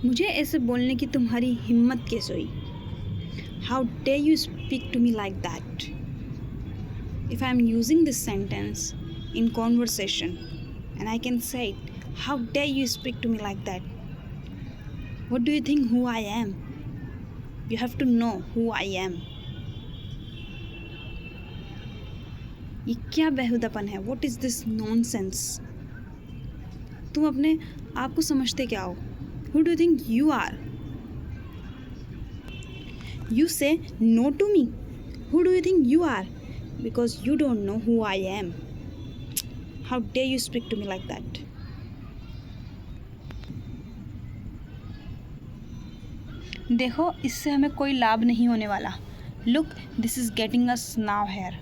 मुझे ऐसे बोलने की तुम्हारी हिम्मत कैसे हुई? How dare you speak to me like that? If I am using this sentence in conversation and I can say it, how dare you speak to me like that? What do you think who I am? You have to know who I am. ये क्या बेहुदापन है? What is this nonsense? तुम अपने आप को समझते क्या हो? Who do you think you are? You say no to me. Who do you think you are? Because you don't know who I am. How dare you speak to me like that? देखो, इससे हमें कोई लाभ नहीं होने वाला. Look, this is getting us now here.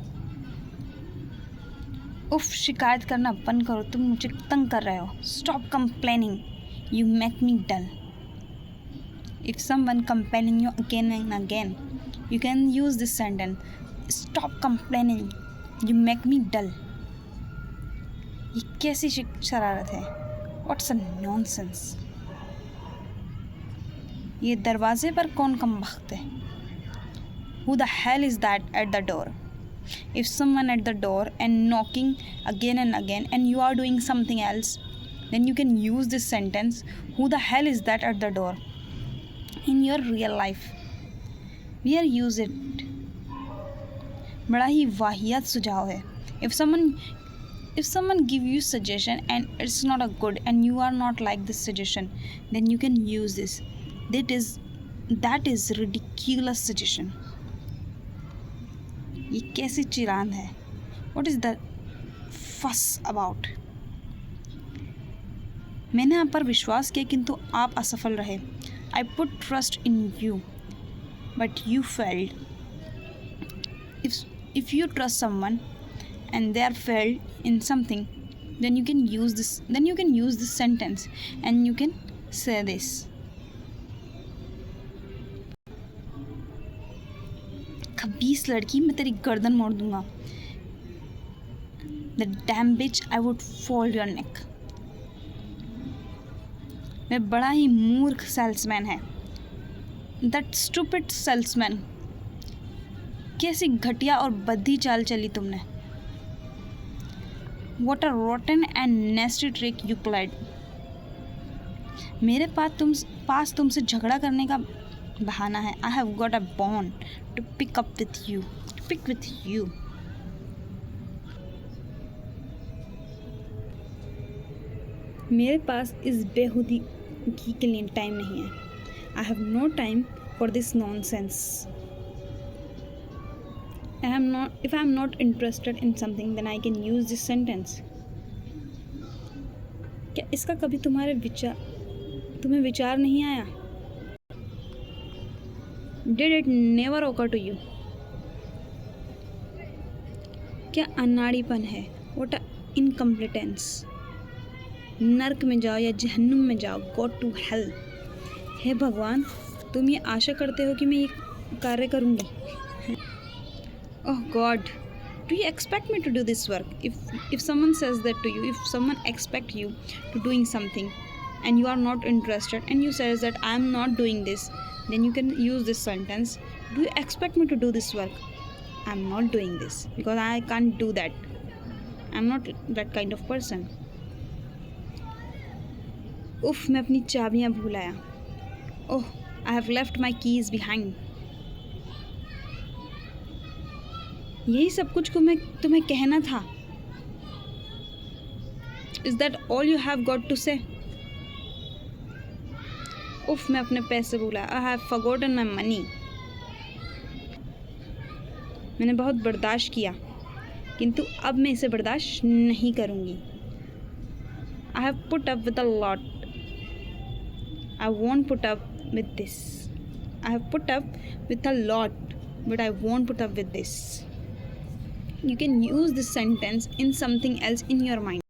उफ, शिकायत करना बंद करो, तुम मुझे तंग कर रहे हो. Stop complaining. You make me dull. If someone compelling you again and again, you can use this sentence. Stop complaining. You make me dull. ये कैसी शरारत है? What's a nonsense? ये दरवाजे पर कौन कमबख्त है? Who the hell is that at the door? If someone at the door and knocking again and again and you are doing something else, then you can use this sentence. Who the hell is that at the door? In your real life, where use it? बड़ा ही वाहियात सुझाव है. If someone give you suggestion and it's not a good and you are not like this suggestion, then you can use this. That is ridiculous suggestion. ये कैसी चिरांद है? What is the fuss about? मैंने आप पर विश्वास किया किंतु आप असफल रहे. I put trust in you, but you failed. If you trust someone and they are failed in something, then you can use this sentence and you can say this. खबीस लड़की, मैं तेरी गर्दन मोड़ दूंगा. The damn bitch, I would fold your neck. मैं बड़ा ही मूर्ख salesman है. That stupid salesman. कैसी घटिया और बद्दी चाल चली तुमने. What a rotten and nasty trick you played. मेरे पास तुमसे झगड़ा करने का बहाना है. I have got a bone to pick with you. मेरे पास इस बेहुदी के लिए टाइम नहीं है. I have no time for this nonsense. If I am not interested in something, then I can use this sentence. क्या इसका कभी तुम्हें विचार नहीं आया? Did it never occur to you? क्या अनाड़ीपन है? What a incompetence. नर्क में जाओ या जहन्नुम में जाओ. Go to hell. हे भगवान, तुम ये आशा करते हो कि मैं ये कार्य करूँगी? Oh God, do you expect me to do this work? If someone says that to you, if someone expect you to doing something and you are not interested and you says that I am not doing this, then you can use this sentence. Do you expect me to do this work? I am not doing this because I can't do that. I am not that kind of person. उफ, मैं अपनी चाबियाँ भूल आया. Oh, I have left my keys behind. यही सब कुछ को मैं तुम्हें कहना था. Is that all you have got to say? उफ, मैं अपने पैसे भूला. I have forgotten my money. मैंने बहुत बर्दाश्त किया किंतु अब मैं इसे बर्दाश्त नहीं करूँगी. I have put up with a lot. I won't put up with this. I have put up with a lot, but I won't put up with this. You can use this sentence in something else in your mind.